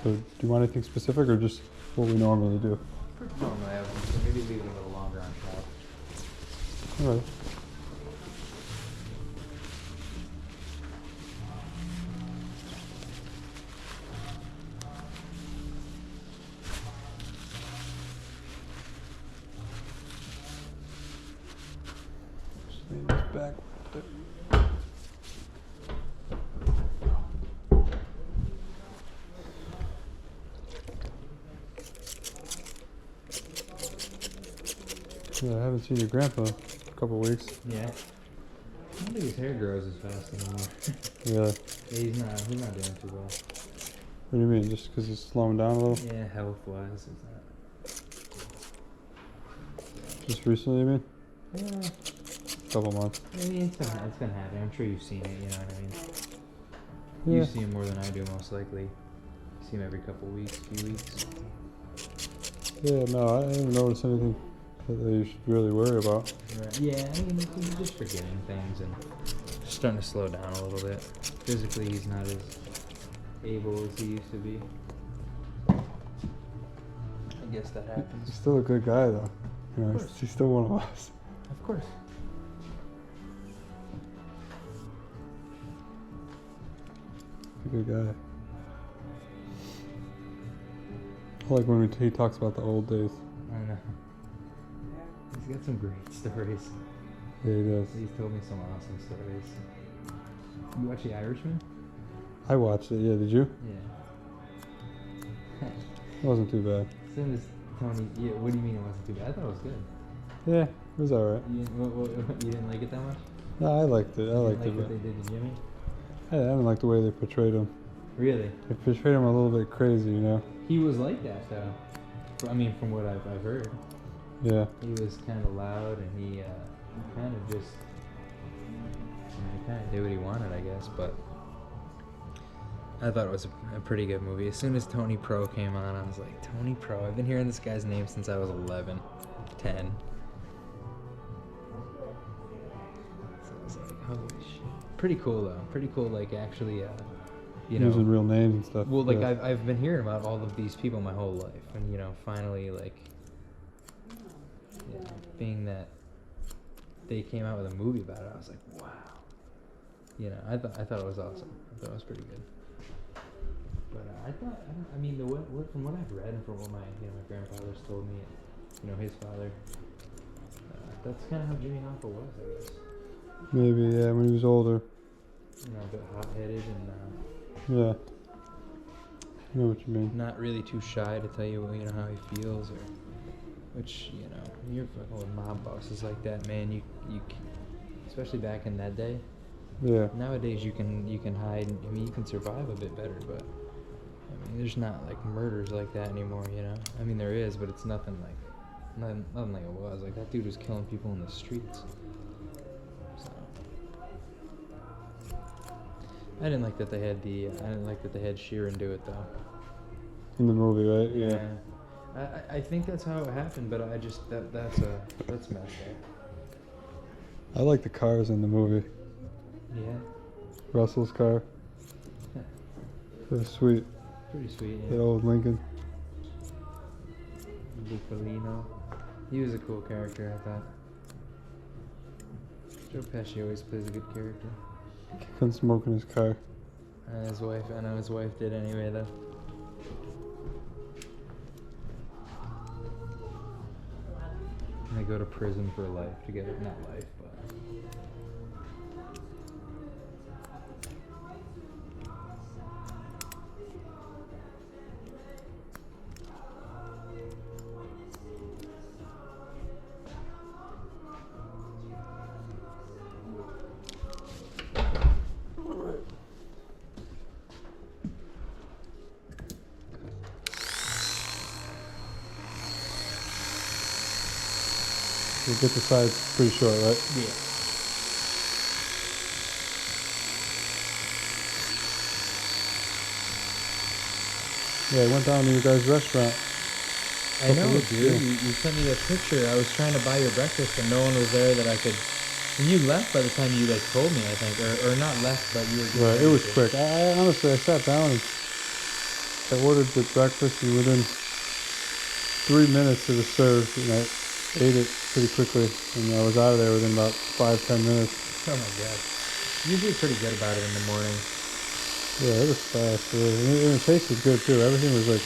So do you want anything specific or just what we normally do? Normally I would, so maybe leave it a little longer on top. All right. Just lean this back. Yeah, I haven't seen your grandpa in a couple weeks. Yeah. I don't think his hair grows as fast anymore. Yeah. Yeah, he's not doing too well. What do you mean? Just because he's slowing down a little? Yeah, health-wise, it's not. Just recently, you mean? Yeah. Couple months. I mean, it's gonna happen. I'm sure you've seen it, you know what I mean? Yeah. You see him more than I do, most likely. You see him every couple weeks, few weeks. Yeah, no, I haven't noticed anything that you should really worry about. Right. Yeah, I mean, he's just forgetting things and starting to slow down a little bit. Physically, he's not as able as he used to be. I guess that happens. He's still a good guy, though. You know, Of course. he's still one of us. Of course. He's a good guy. I like when he talks about the old days. I know. He's got some great stories. Yeah, he does. He's told me some awesome stories. You watch The Irishman? I watched it, yeah, did you? Yeah. It wasn't too bad. As soon as Tony, yeah, what do you mean it wasn't too bad? I thought it was good. Yeah, it was alright. You didn't like it that much? No, I liked it. I liked like it. what they did to Jimmy? I didn't like the way they portrayed him. Really? They portrayed him a little bit crazy, you know? He was like that though. I mean, from what I've heard, Yeah. he was kind of loud and he kind of just, he kind of did what he wanted, I guess. But I thought it was a pretty good movie. As soon as Tony Pro came on, I was like, Tony Pro. I've been hearing this guy's name since I was 11, 10. So I was like, holy shit. Pretty cool though. Pretty cool. Like actually, you know, Using real names and stuff. well, like yeah. I've been hearing about all of these people my whole life, and you know, finally, like, you know, being that they came out with a movie about it, I was like, wow. You know, I thought it was awesome. I thought it was pretty good. But I mean, from what I've read and from what my grandfather's told me, you know, his father, that's kind of how Jimmy Hoffa was, I guess. Maybe, yeah, when he was older. You know, a bit hot-headed and Yeah. I know what you mean. not really too shy to tell you, you know, how he feels, or which, you know, you're fucking with mob bosses like that, man. You especially back in that day. Yeah. Nowadays you can hide. I mean, you can survive a bit better, but I mean, there's not like murders like that anymore, you know. I mean, there is, but it's nothing like it was. Like that dude was killing people in the streets. So I didn't like that they had Sheeran do it though. In the movie, right? Yeah. I think that's how it happened, but I just that's messed up. I like the cars in the movie. Yeah. Russell's car. It was sweet. Pretty sweet. That Yeah. old Lincoln. Buffalino. He was a cool character, I thought. Joe Pesci always plays a good character. Couldn't smoke in his car. And his wife, I know his wife did anyway, though. And they go to prison for life together. Not life, but. We'll get the sides pretty short, right? Yeah. Yeah, I went down to your guys' restaurant. I know, weeks dude. ago. You sent me a picture. I was trying to buy your breakfast, and no one was there that I could. And you left by the time you like told me, I think, or not left, but you were. Right, it was quick. I honestly, I sat down and I ordered the breakfast, and within 3 minutes it was served, and I ate it pretty quickly, and I was out of there within about 5-10 minutes. Oh my god. Usually pretty good about it in the morning. Yeah, it was fast. And it tasted good too. Everything was like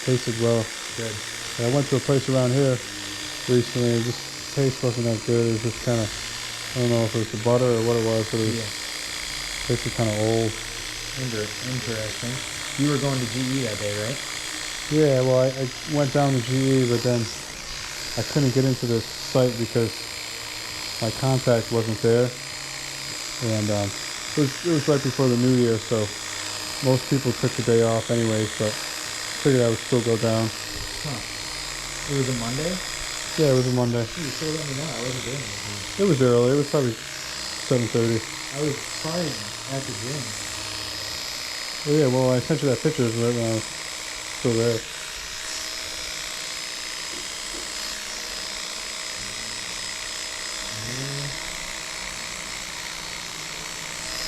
tasted well. Good. And I went to a place around here recently, and just taste wasn't that good. It was just kind of, I don't know if it was the butter or what it was, but it was tasted kind of old. Interesting. You were going to GE that day, right? Yeah, well, I went down to GE, but then I couldn't get into the site because my contact wasn't there, and it was right before the New Year, so most people took the day off anyways. But figured I would still go down. Huh. It was a Monday? Yeah, it was a Monday. You should have let me know. I wasn't doing anything. It was early. It was probably 7:30. I was probably at the gym. Oh yeah, well, I sent you that picture right when I was still there.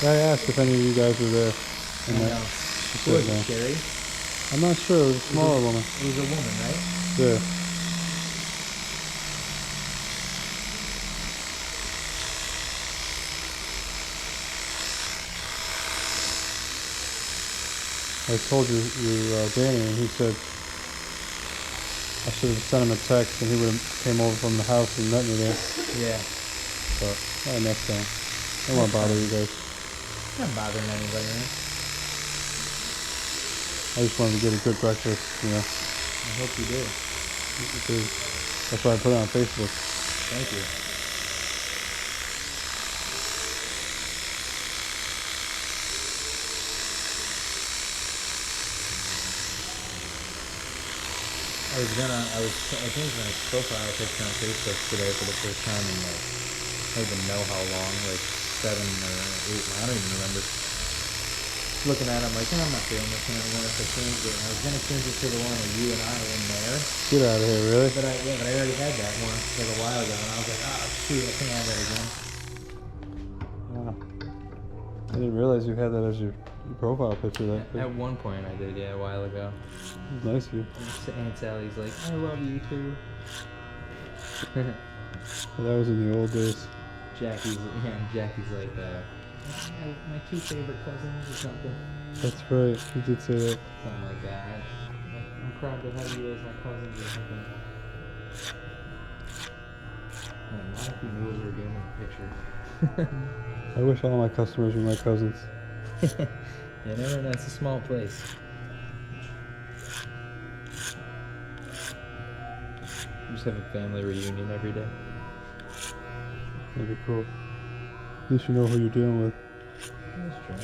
I asked if any of you guys were there. And I know. Who was it, Sherry? I'm not sure. It was a smaller woman. It was a woman, right? Yeah. I told you Danny, and he said I should have sent him a text, and he would have came over from the house and met me there. Yeah. But next time. I don't want to bother you guys. I'm not bothering anybody, man. I just wanted to get a good breakfast, you know. I hope you did. Because that's why I put it on Facebook. Thank you. I changed my profile picture on Facebook today for the first time in like, I don't even know how long, like 7 or 8, I don't even remember. Looking at it, I'm like, I'm not feeling this anymore, so I changed it. And I was gonna change it to the one of you and I in there. Get out of here, really? But I already had that one like a while ago, and I was like, oh shoot, I can't have that again. Wow. I didn't realize you had that as your profile picture. At one point I did, yeah, a while ago. Nice of you. Aunt Sally's like, I love you too. Well, that was in the old days. Jackie's like, my 2 favorite cousins or something. That's right. You did say that. Something like that. I'm proud to have you as my cousins or something. Man, why if you knew we were doing a picture? I wish all my customers were my cousins. You know, that's a small place. Just have a family reunion every day. That'd be cool. At least you know who you're dealing with. That's true.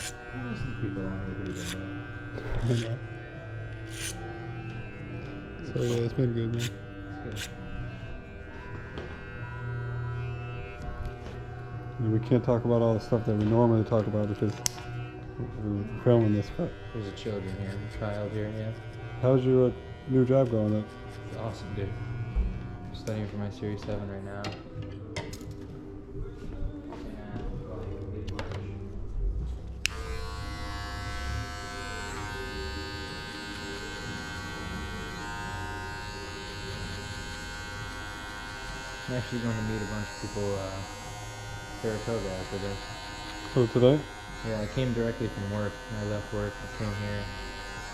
Most of the people around here pretty good though. So yeah, it's been good, man. It's good. And we can't talk about all the stuff that we normally talk about because we're filming this. But There's a children here, a child here, yeah. how's your new job going then? It's awesome, dude. I'm studying for my Series 7 right now. I'm actually going to meet a bunch of people, Saratoga after this. Oh, today? Yeah, I came directly from work. I left work, I came here.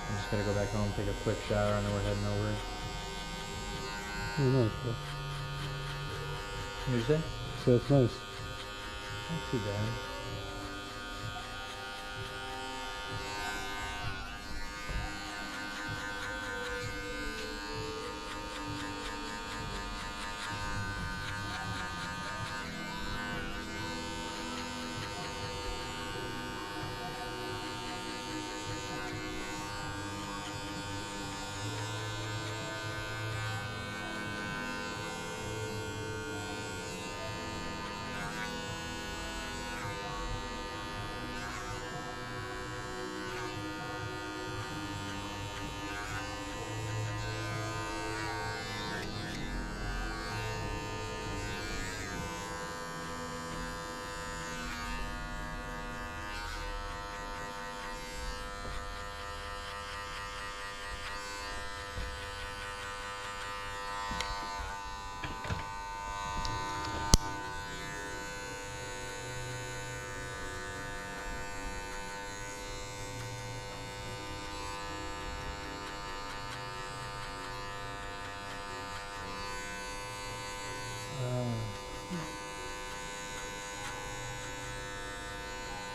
I'm just gonna go back home, take a quick shower, and then we're heading over. Oh, nice. What'd you say? So that's nice. Not too bad.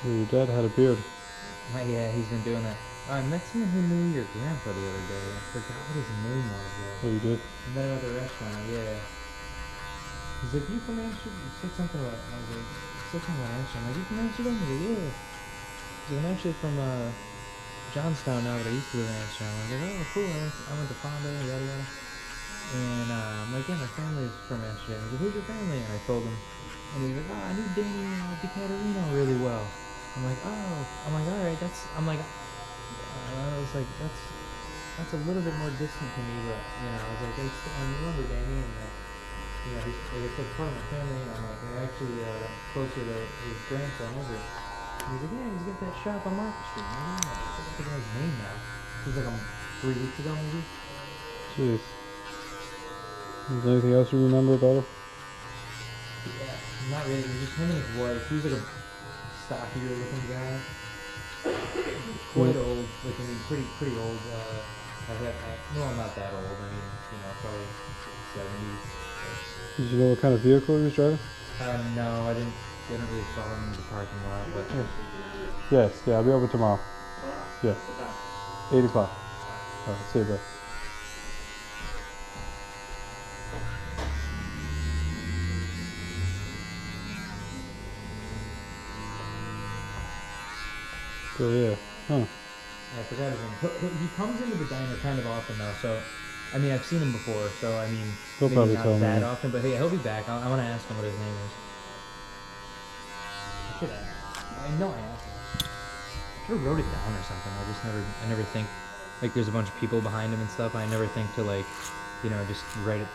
Your dad had a beard. Yeah, he's been doing that. I met someone who knew your grandpa the other day. I forgot what his name was though. Oh, you did? I met him at the restaurant, yeah. He's like, you from Amsterdam? He said something about, I was like, he said something about Amsterdam. I'm like, you from Amsterdam? He's like, yeah. He's like, I'm actually from Johnstown now, but I used to live in Amsterdam. I was like, oh, cool. I went to Fonda, yada yada. And I'm like, yeah, my family's from Amsterdam. He's like, who's your family? And I told him. And he's like, oh, I knew Danny DiCaterino really well. I'm like, oh. I'm like, all right, I'm like, I was like, that's a little bit more distant to me, but, I was like, I remember Danny, and, he's, like I said, part of my family, and I'm like, I'm actually closer to his grandson, Everett. And he's like, yeah, he's got that shop on Market Street. I'm like, yeah, I forgot the guy's name now. It was like 3 weeks ago, maybe. Jeez. Is there anything else you remember about him? Yeah, not really. It was just him and his wife. He was like a stockier looking guy. Quite old, like I mean, pretty old. I'm not that old. I mean, probably 70s. Did you know what kind of vehicle he was driving? No, I didn't really follow him in the parking lot, but. Yes, yeah, I'll be over tomorrow. Yeah. 8 o'clock. Alright, see you, bro. So yeah, huh. I forgot his name. He comes into the diner kind of often though, so I mean I've seen him before, so I mean He'll maybe probably not tell me. that often, but hey, he'll be back. I want to ask him what his name is. I should ask. I know I asked him. I should have wrote it down or something. I never think like there's a bunch of people behind him and stuff. I never think to like, just write it.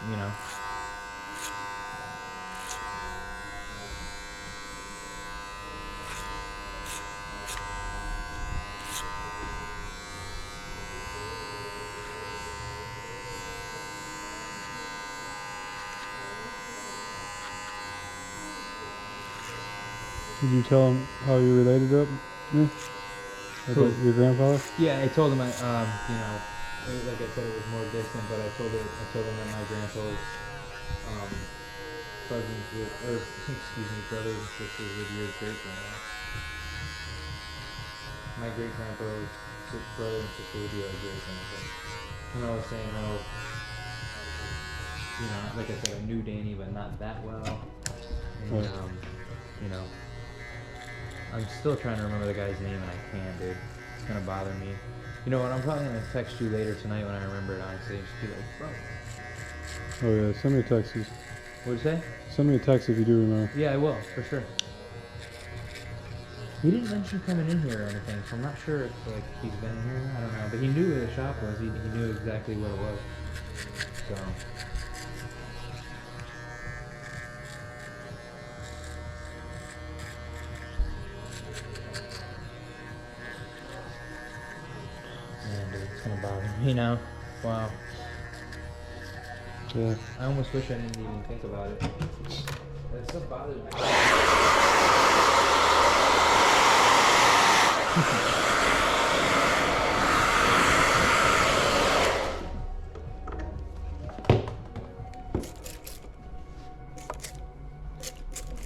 Did you tell him how you related to me? About your grandfather? Yeah, I told him like I said, it was more distant, but I told him that my grandpa's cousins with, or brothers and sisters with your great grandpa. My great grandpa's brother and sister would be our great grandpa. And I was saying how, like I said, I knew Danny, but not that well. And, right. I'm still trying to remember the guy's name, and I can't, dude. It's gonna bother me. You know what? I'm probably gonna text you later tonight when I remember it. Honestly, just be like, bro. Oh yeah, send me a text. What'd you say? Send me a text if you do remember. Yeah, I will for sure. He didn't mention coming in here or anything, so I'm not sure if he's been here. I don't know, but he knew where the shop was. He knew exactly what it was. So. Man, dude, it's gonna bother me now. Wow. Yeah. I almost wish I didn't even think about it. That stuff bothers me.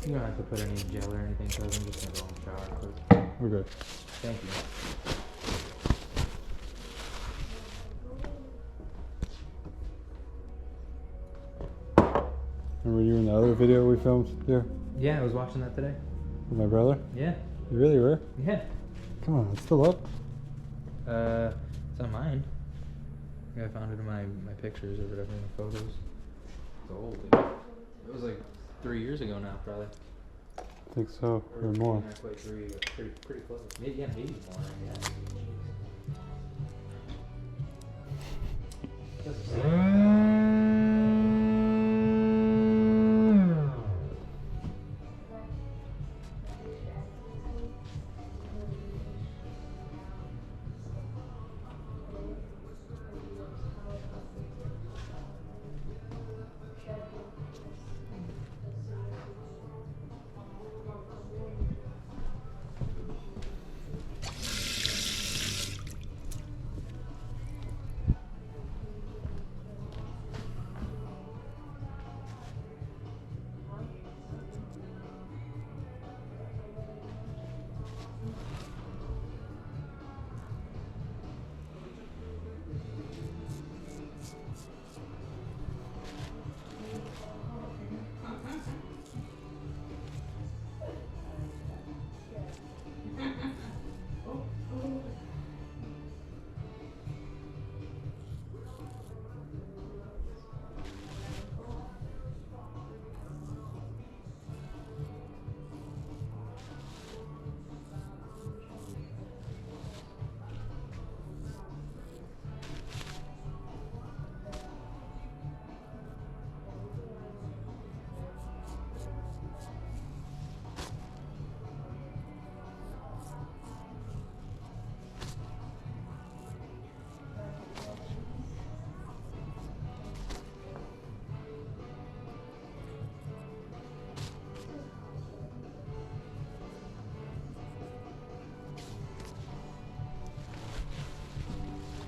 You don't have to put any gel or anything, so I'm just gonna go in the shower quick. We're good. Thank you. Remember you in the other video we filmed here? Yeah, I was watching that today. With my brother? Yeah. You really were? Yeah. Come on, it's still up. It's on mine. I think I found it in my pictures or whatever, in the photos. It's old, dude. It was like 3 years ago now, probably. I think so, or more. Not quite 3, but pretty close. Maybe more. Yeah. Doesn't say.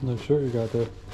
Nice shirt you got there.